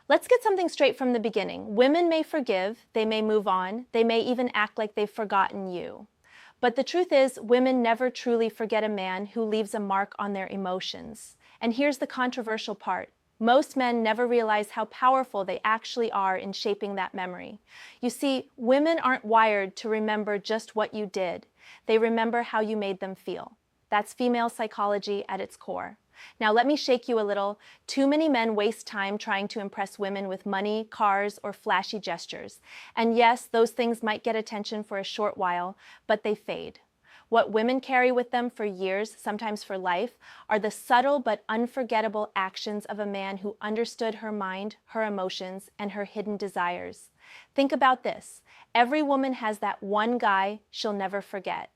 Let's get something straight from the beginning. Women may forgive, they may move on, they may even act like they've forgotten you. But the truth is, women never truly forget a man who leaves a mark on their emotions. And here's the controversial part. Most men never realize how powerful they actually are in shaping that memory. You see, women aren't wired to remember just what you did. They remember how you made them feel. That's female psychology at its core. Now let me shake you a little. Too many men waste time trying to impress women with money, cars, or flashy gestures. And yes, those things might get attention for a short while, but they fade. What women carry with them for years, sometimes for life, are the subtle but unforgettable actions of a man who understood her mind, her emotions, and her hidden desires. Think about this. Every woman has that one guy she'll never forget.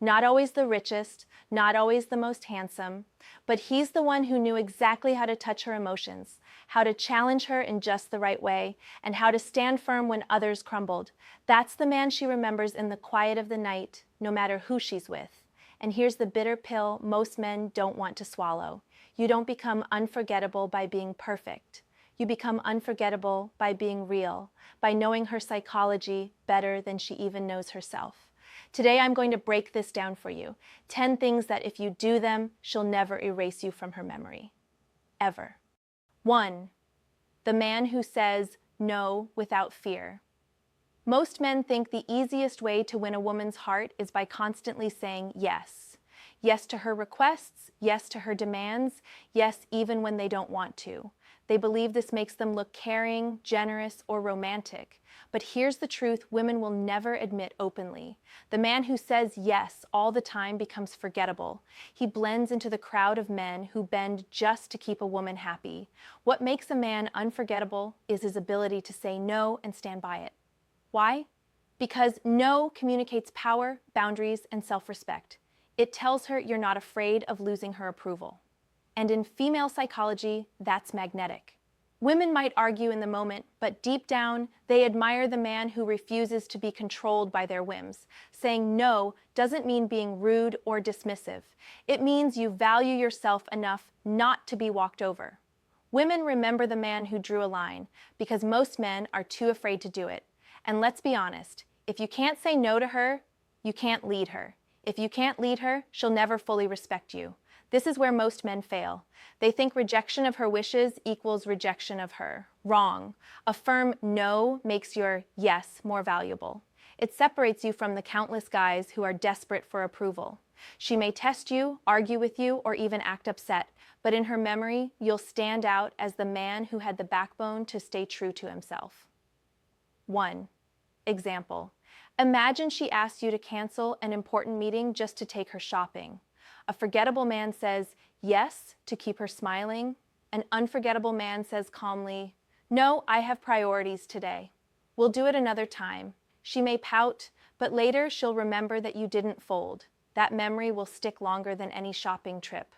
Not always the richest, not always the most handsome, but he's the one who knew exactly how to touch her emotions, how to challenge her in just the right way, and how to stand firm when others crumbled. That's the man she remembers in the quiet of the night, no matter who she's with. And here's the bitter pill most men don't want to swallow. You don't become unforgettable by being perfect. You become unforgettable by being real, by knowing her psychology better than she even knows herself. Today I'm going to break this down for you. 10 things that if you do them, she'll never erase you from her memory. Ever. 1. The man who says no without fear. Most men think the easiest way to win a woman's heart is by constantly saying yes. Yes to her requests, yes to her demands, yes even when they don't want to. They believe this makes them look caring, generous, or romantic. But here's the truth women will never admit openly. The man who says yes all the time becomes forgettable. He blends into the crowd of men who bend just to keep a woman happy. What makes a man unforgettable is his ability to say no and stand by it. Why? Because no communicates power, boundaries, and self-respect. It tells her you're not afraid of losing her approval. And in female psychology, that's magnetic. Women might argue in the moment, but deep down, they admire the man who refuses to be controlled by their whims. Saying no doesn't mean being rude or dismissive. It means you value yourself enough not to be walked over. Women remember the man who drew a line, because most men are too afraid to do it. And let's be honest, if you can't say no to her, you can't lead her. If you can't lead her, she'll never fully respect you. This is where most men fail. They think rejection of her wishes equals rejection of her. Wrong. A firm no makes your yes more valuable. It separates you from the countless guys who are desperate for approval. She may test you, argue with you, or even act upset, but in her memory, you'll stand out as the man who had the backbone to stay true to himself. 1. Example. Imagine she asks you to cancel an important meeting just to take her shopping. A forgettable man says yes to keep her smiling. An unforgettable man says calmly, "No, I have priorities today. We'll do it another time." She may pout, but later she'll remember that you didn't fold. That memory will stick longer than any shopping trip.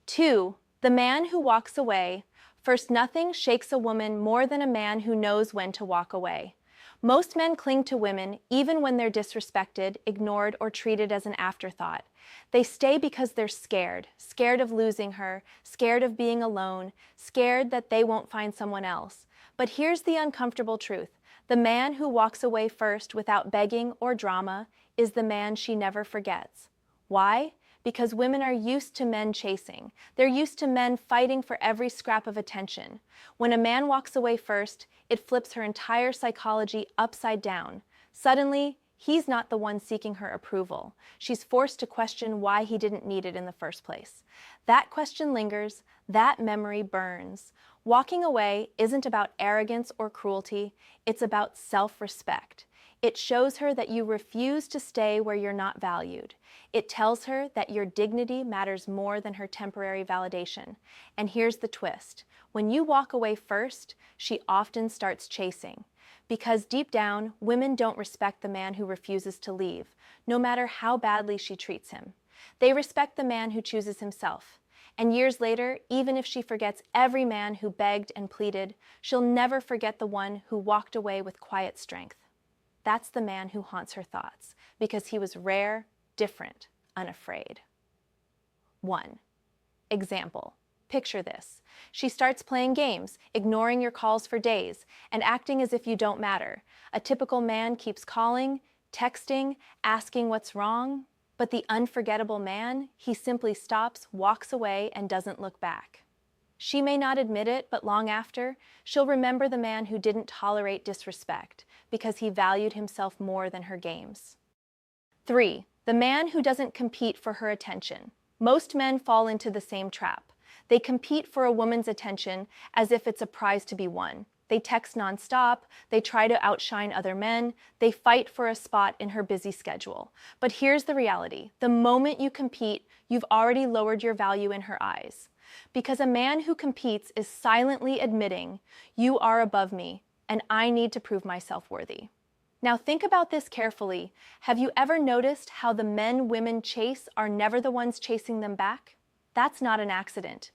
2. The man who walks away. First, nothing shakes a woman more than a man who knows when to walk away. Most men cling to women even when they're disrespected, ignored, or treated as an afterthought. They stay because they're scared of losing her, scared of being alone, scared that they won't find someone else. But here's the uncomfortable truth. The man who walks away first without begging or drama is the man she never forgets. Why? Because women are used to men chasing. They're used to men fighting for every scrap of attention. When a man walks away first, it flips her entire psychology upside down. Suddenly, he's not the one seeking her approval. She's forced to question why he didn't need it in the first place. That question lingers, that memory burns. Walking away isn't about arrogance or cruelty, it's about self-respect. It shows her that you refuse to stay where you're not valued. It tells her that your dignity matters more than her temporary validation. And here's the twist. When you walk away first, she often starts chasing. Because deep down, women don't respect the man who refuses to leave, no matter how badly she treats him. They respect the man who chooses himself. And years later, even if she forgets every man who begged and pleaded, she'll never forget the one who walked away with quiet strength. That's the man who haunts her thoughts, because he was rare, different, unafraid. 1. Example. Picture this. She starts playing games, ignoring your calls for days, and acting as if you don't matter. A typical man keeps calling, texting, asking what's wrong. But the unforgettable man, he simply stops, walks away, and doesn't look back. She may not admit it, but long after, she'll remember the man who didn't tolerate disrespect because he valued himself more than her games. 3. The man who doesn't compete for her attention. Most men fall into the same trap. They compete for a woman's attention as if it's a prize to be won. They text nonstop, they try to outshine other men, they fight for a spot in her busy schedule. But here's the reality. The moment you compete, you've already lowered your value in her eyes. Because a man who competes is silently admitting, you are above me, and I need to prove myself worthy. Now think about this carefully. Have you ever noticed how the men women chase are never the ones chasing them back? That's not an accident.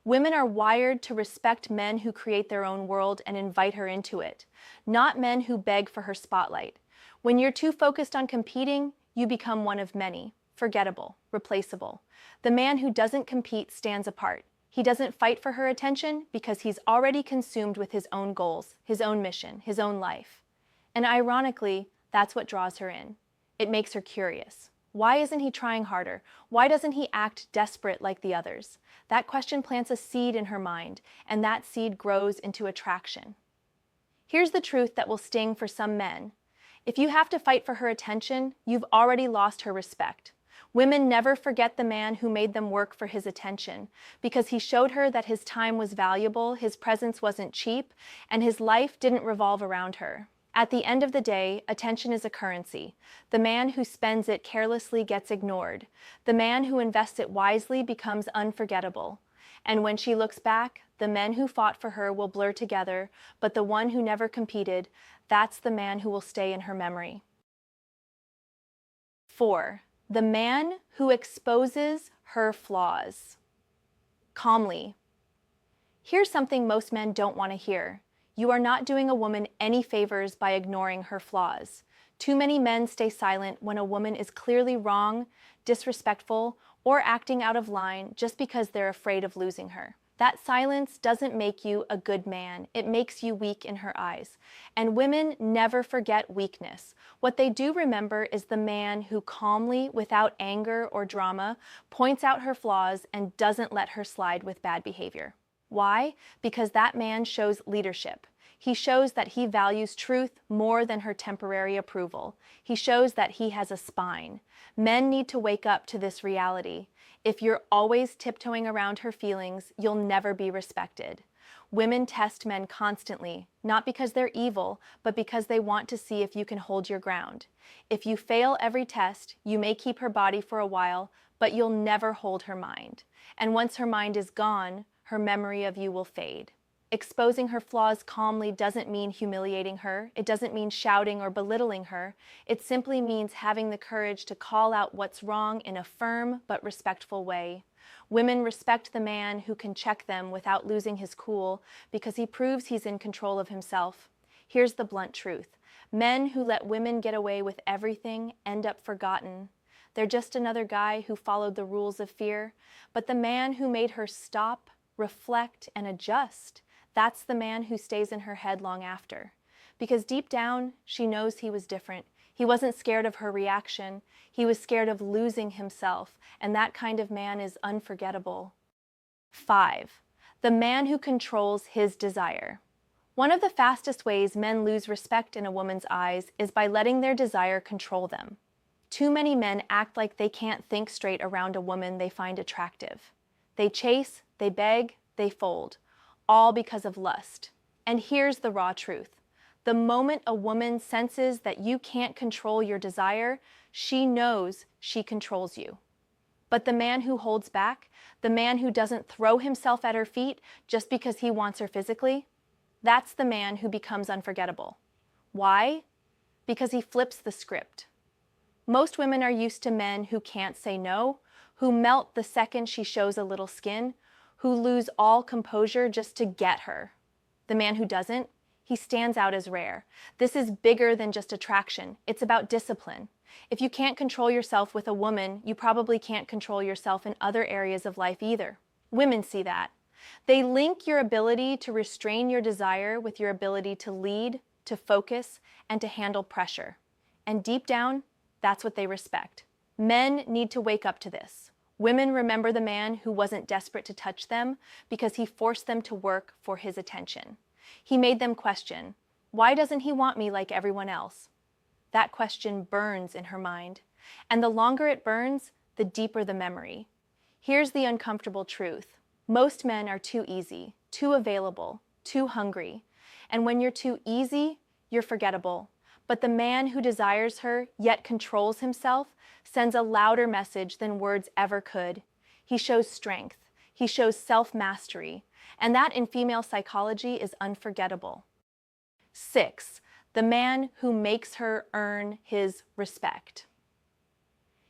Women are wired to respect men who create their own world and invite her into it, not men who beg for her spotlight. When you're too focused on competing, you become one of many, forgettable, replaceable. The man who doesn't compete stands apart. He doesn't fight for her attention because he's already consumed with his own goals, his own mission, his own life. And ironically, that's what draws her in. It makes her curious. Why isn't he trying harder? Why doesn't he act desperate like the others? That question plants a seed in her mind, and that seed grows into attraction. Here's the truth that will sting for some men. If you have to fight for her attention, you've already lost her respect. Women never forget the man who made them work for his attention, because he showed her that his time was valuable, his presence wasn't cheap, and his life didn't revolve around her. At the end of the day, attention is a currency. The man who spends it carelessly gets ignored. The man who invests it wisely becomes unforgettable. And when she looks back, the men who fought for her will blur together, but the one who never competed, that's the man who will stay in her memory. 4. The man who exposes her flaws. Calmly. Here's something most men don't want to hear. You are not doing a woman any favors by ignoring her flaws. Too many men stay silent when a woman is clearly wrong, disrespectful, or acting out of line just because they're afraid of losing her. That silence doesn't make you a good man. It makes you weak in her eyes. And women never forget weakness. What they do remember is the man who calmly, without anger or drama, points out her flaws and doesn't let her slide with bad behavior. Why? Because that man shows leadership. He shows that he values truth more than her temporary approval. He shows that he has a spine. Men need to wake up to this reality. If you're always tiptoeing around her feelings, you'll never be respected. Women test men constantly, not because they're evil, but because they want to see if you can hold your ground. If you fail every test, you may keep her body for a while, but you'll never hold her mind. And once her mind is gone, her memory of you will fade. Exposing her flaws calmly doesn't mean humiliating her. It doesn't mean shouting or belittling her. It simply means having the courage to call out what's wrong in a firm but respectful way. Women respect the man who can check them without losing his cool because he proves he's in control of himself. Here's the blunt truth. Men who let women get away with everything end up forgotten. They're just another guy who followed the rules of fear, but the man who made her stop, reflect, and adjust, that's the man who stays in her head long after. Because deep down, she knows he was different. He wasn't scared of her reaction. He was scared of losing himself, and that kind of man is unforgettable. 5. The man who controls his desire. One of the fastest ways men lose respect in a woman's eyes is by letting their desire control them. Too many men act like they can't think straight around a woman they find attractive. They chase, they beg, they fold, all because of lust. And here's the raw truth. The moment a woman senses that you can't control your desire, she knows she controls you. But the man who holds back, the man who doesn't throw himself at her feet just because he wants her physically, that's the man who becomes unforgettable. Why? Because he flips the script. Most women are used to men who can't say no, who melt the second she shows a little skin, who lose all composure just to get her. The man who doesn't, he stands out as rare. This is bigger than just attraction. It's about discipline. If you can't control yourself with a woman, you probably can't control yourself in other areas of life either. Women see that. They link your ability to restrain your desire with your ability to lead, to focus, and to handle pressure. And deep down, that's what they respect. Men need to wake up to this. Women remember the man who wasn't desperate to touch them because he forced them to work for his attention. He made them question, why doesn't he want me like everyone else? That question burns in her mind. And the longer it burns, the deeper the memory. Here's the uncomfortable truth. Most men are too easy, too available, too hungry. And when you're too easy, you're forgettable. But the man who desires her, yet controls himself, sends a louder message than words ever could. He shows strength. He shows self-mastery. And that in female psychology is unforgettable. 6. The man who makes her earn his respect.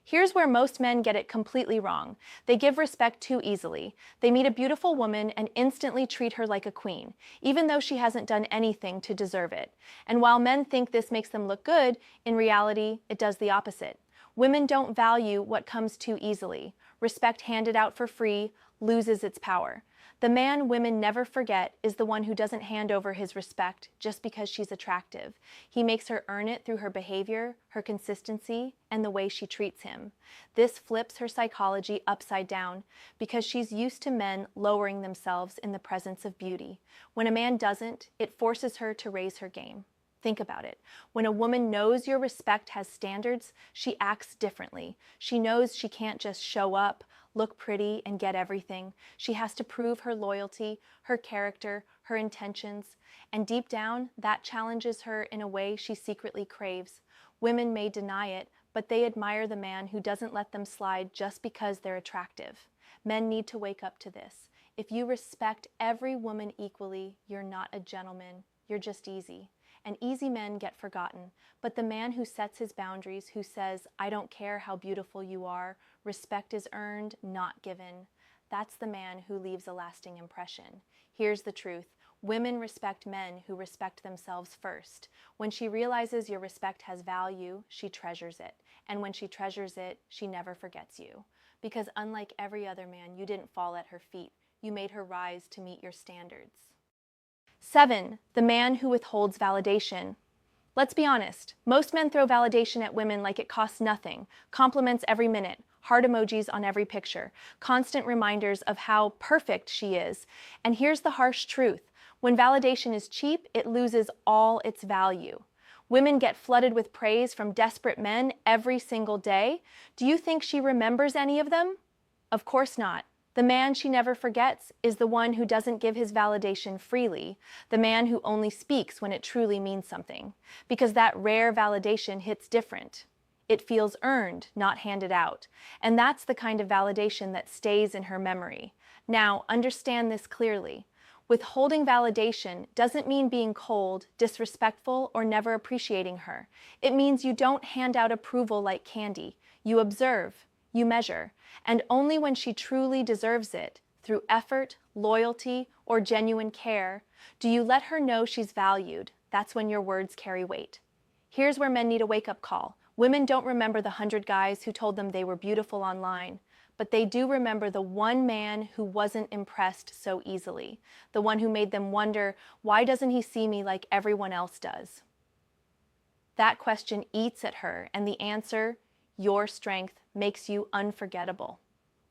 Here's where most men get it completely wrong. They give respect too easily. They meet a beautiful woman and instantly treat her like a queen, even though she hasn't done anything to deserve it. And while men think this makes them look good, in reality, it does the opposite. Women don't value what comes too easily. Respect handed out for free loses its power. The man women never forget is the one who doesn't hand over his respect just because she's attractive. He makes her earn it through her behavior, her consistency, and the way she treats him. This flips her psychology upside down because she's used to men lowering themselves in the presence of beauty. When a man doesn't, it forces her to raise her game. Think about it. When a woman knows your respect has standards, she acts differently. She knows she can't just show up, look pretty, and get everything. She has to prove her loyalty, her character, her intentions, and deep down, that challenges her in a way she secretly craves. Women may deny it, but they admire the man who doesn't let them slide just because they're attractive. Men need to wake up to this. If you respect every woman equally, you're not a gentleman, you're just easy. And easy men get forgotten, but the man who sets his boundaries, who says, I don't care how beautiful you are, respect is earned, not given, that's the man who leaves a lasting impression. Here's the truth. Women respect men who respect themselves first. When she realizes your respect has value, she treasures it. And when she treasures it, she never forgets you. Because unlike every other man, you didn't fall at her feet. You made her rise to meet your standards. 7. The man who withholds validation. Let's be honest, most men throw validation at women like it costs nothing, compliments every minute, heart emojis on every picture, constant reminders of how perfect she is. And here's the harsh truth. When validation is cheap, it loses all its value. Women get flooded with praise from desperate men every single day. Do you think she remembers any of them? Of course not. The man she never forgets is the one who doesn't give his validation freely, the man who only speaks when it truly means something, because that rare validation hits different. It feels earned, not handed out, and that's the kind of validation that stays in her memory. Now, understand this clearly. Withholding validation doesn't mean being cold, disrespectful, or never appreciating her. It means you don't hand out approval like candy. You observe. You measure, and only when she truly deserves it, through effort, loyalty, or genuine care, do you let her know she's valued. That's when your words carry weight. Here's where men need a wake-up call. Women don't remember the 100 guys who told them they were beautiful online, but they do remember the one man who wasn't impressed so easily, the one who made them wonder, why doesn't he see me like everyone else does? That question eats at her, and the answer, your strength, makes you unforgettable.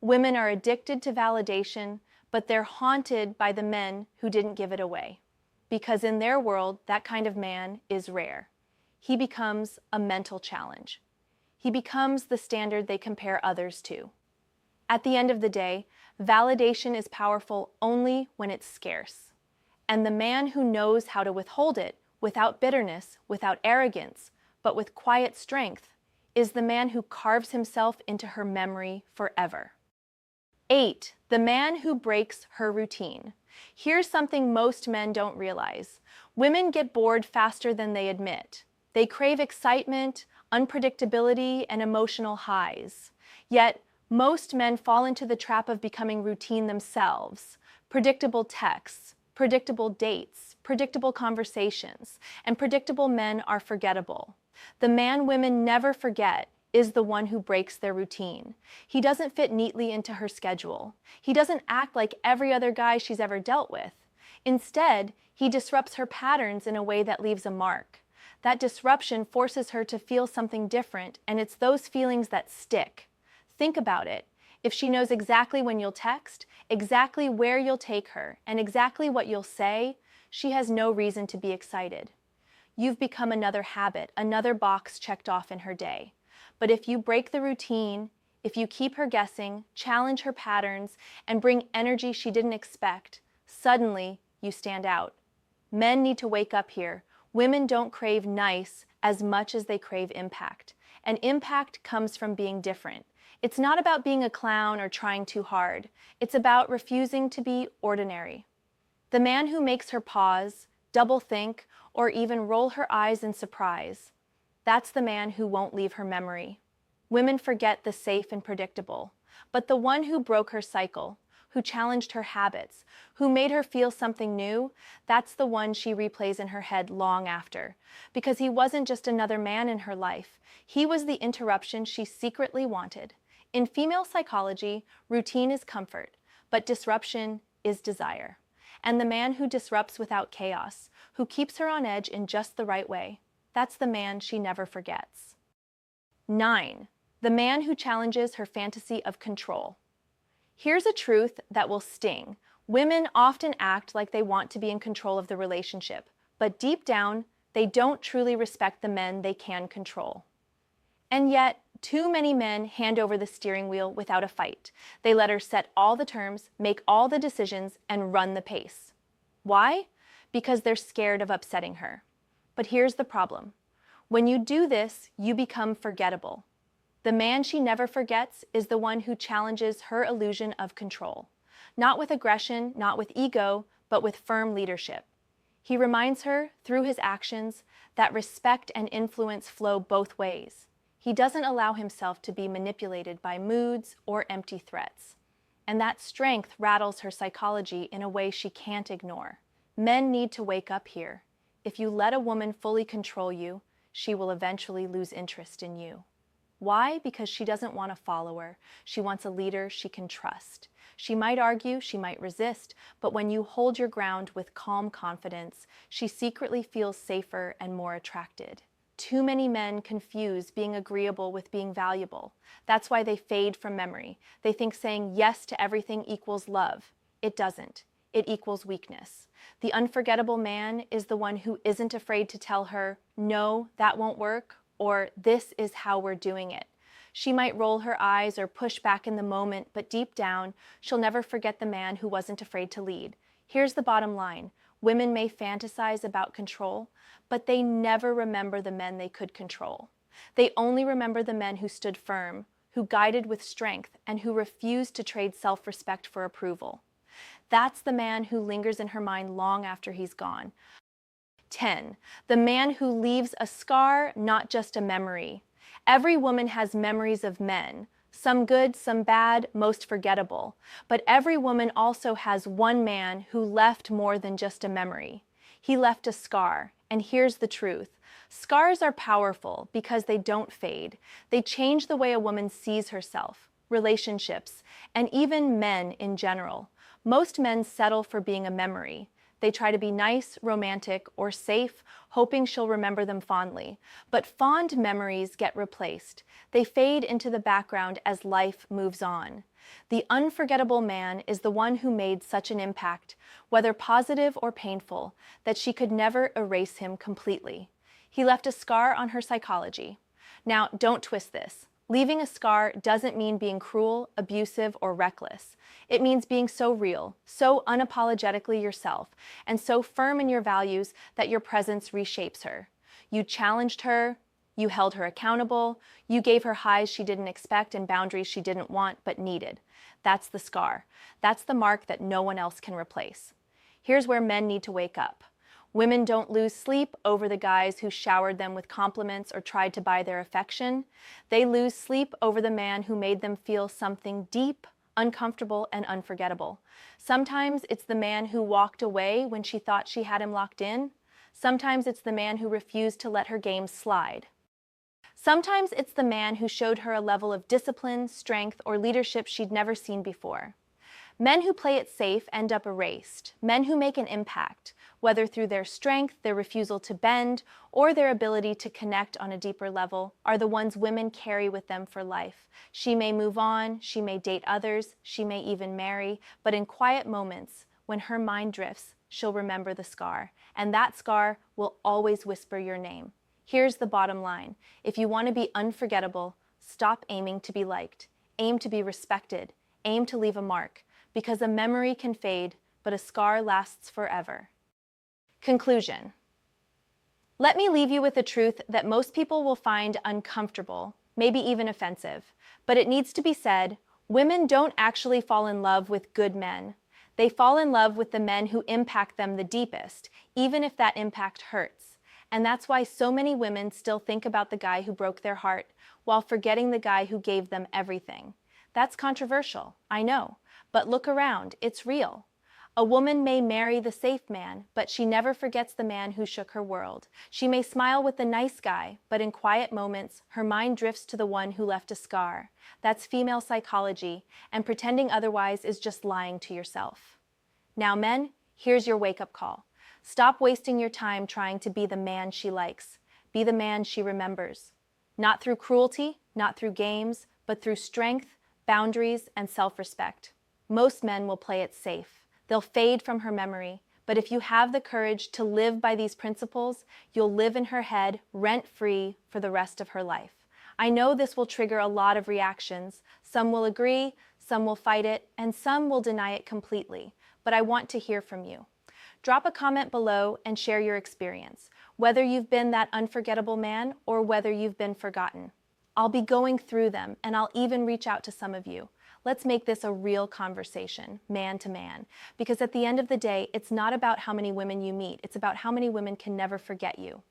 Women are addicted to validation, but they're haunted by the men who didn't give it away. Because in their world, that kind of man is rare. He becomes a mental challenge. He becomes the standard they compare others to. At the end of the day, validation is powerful only when it's scarce. And the man who knows how to withhold it without bitterness, without arrogance, but with quiet strength, is the man who carves himself into her memory forever. 8. The man who breaks her routine. Here's something most men don't realize. Women get bored faster than they admit. They crave excitement, unpredictability, and emotional highs. Yet, most men fall into the trap of becoming routine themselves. Predictable texts, predictable dates, predictable conversations, and predictable men are forgettable. The man women never forget is the one who breaks their routine. He doesn't fit neatly into her schedule. He doesn't act like every other guy she's ever dealt with. Instead, he disrupts her patterns in a way that leaves a mark. That disruption forces her to feel something different, and it's those feelings that stick. Think about it. If she knows exactly when you'll text, exactly where you'll take her, and exactly what you'll say, she has no reason to be excited. You've become another habit, another box checked off in her day. But if you break the routine, if you keep her guessing, challenge her patterns, and bring energy she didn't expect, suddenly you stand out. Men need to wake up here. Women don't crave nice as much as they crave impact. And impact comes from being different. It's not about being a clown or trying too hard. It's about refusing to be ordinary. The man who makes her pause, double think, or even roll her eyes in surprise, that's the man who won't leave her memory. Women forget the safe and predictable, but the one who broke her cycle, who challenged her habits, who made her feel something new, that's the one she replays in her head long after. Because he wasn't just another man in her life, he was the interruption she secretly wanted. In female psychology, routine is comfort, but disruption is desire. And the man who disrupts without chaos, who keeps her on edge in just the right way, that's the man she never forgets. 9. The man who challenges her fantasy of control. Here's a truth that will sting. Women often act like they want to be in control of the relationship, but deep down, they don't truly respect the men they can control. And yet, too many men hand over the steering wheel without a fight. They let her set all the terms, make all the decisions, and run the pace. Why? Because they're scared of upsetting her. But here's the problem. When you do this, you become forgettable. The man she never forgets is the one who challenges her illusion of control. Not with aggression, not with ego, but with firm leadership. He reminds her, through his actions, that respect and influence flow both ways. He doesn't allow himself to be manipulated by moods or empty threats. And that strength rattles her psychology in a way she can't ignore. Men need to wake up here. If you let a woman fully control you, she will eventually lose interest in you. Why? Because she doesn't want a follower. She wants a leader she can trust. She might argue, she might resist, but when you hold your ground with calm confidence, she secretly feels safer and more attracted. Too many men confuse being agreeable with being valuable. That's why they fade from memory. They think saying yes to everything equals love. It doesn't. It equals weakness. The unforgettable man is the one who isn't afraid to tell her, no, that won't work, or this is how we're doing it. She might roll her eyes or push back in the moment, but deep down, she'll never forget the man who wasn't afraid to lead. Here's the bottom line. Women may fantasize about control, but they never remember the men they could control. They only remember the men who stood firm, who guided with strength, and who refused to trade self-respect for approval. That's the man who lingers in her mind long after he's gone. 10. The man who leaves a scar, not just a memory. Every woman has memories of men, some good, some bad, most forgettable. But every woman also has one man who left more than just a memory. He left a scar, and here's the truth. Scars are powerful because they don't fade. They change the way a woman sees herself, relationships, and even men in general. Most men settle for being a memory. They try to be nice, romantic, or safe, hoping she'll remember them fondly. But fond memories get replaced. They fade into the background as life moves on. The unforgettable man is the one who made such an impact, whether positive or painful, that she could never erase him completely. He left a scar on her psychology. Now, don't twist this. Leaving a scar doesn't mean being cruel, abusive, or reckless. It means being so real, so unapologetically yourself, and so firm in your values that your presence reshapes her. You challenged her, you held her accountable, you gave her highs she didn't expect and boundaries she didn't want but needed. That's the scar. That's the mark that no one else can replace. Here's where men need to wake up. Women don't lose sleep over the guys who showered them with compliments or tried to buy their affection. They lose sleep over the man who made them feel something deep, uncomfortable, and unforgettable. Sometimes it's the man who walked away when she thought she had him locked in. Sometimes it's the man who refused to let her game slide. Sometimes it's the man who showed her a level of discipline, strength, or leadership she'd never seen before. Men who play it safe end up erased. Men who make an impact, whether through their strength, their refusal to bend, or their ability to connect on a deeper level, are the ones women carry with them for life. She may move on, she may date others, she may even marry, but in quiet moments, when her mind drifts, she'll remember the scar, and that scar will always whisper your name. Here's the bottom line. If you want to be unforgettable, stop aiming to be liked. Aim to be respected. Aim to leave a mark. Because a memory can fade, but a scar lasts forever. Conclusion. Let me leave you with a truth that most people will find uncomfortable, maybe even offensive. But it needs to be said, women don't actually fall in love with good men. They fall in love with the men who impact them the deepest, even if that impact hurts. And that's why so many women still think about the guy who broke their heart, while forgetting the guy who gave them everything. That's controversial, I know. But look around, it's real. A woman may marry the safe man, but she never forgets the man who shook her world. She may smile with the nice guy, but in quiet moments, her mind drifts to the one who left a scar. That's female psychology, and pretending otherwise is just lying to yourself. Now, men, here's your wake-up call. Stop wasting your time trying to be the man she likes. Be the man she remembers. Not through cruelty, not through games, but through strength, boundaries, and self-respect. Most men will play it safe. They'll fade from her memory. But if you have the courage to live by these principles, you'll live in her head rent-free for the rest of her life. I know this will trigger a lot of reactions. Some will agree, some will fight it, and some will deny it completely. But I want to hear from you. Drop a comment below and share your experience, whether you've been that unforgettable man or whether you've been forgotten. I'll be going through them, and I'll even reach out to some of you. Let's make this a real conversation, man to man, because at the end of the day, it's not about how many women you meet, it's about how many women can never forget you.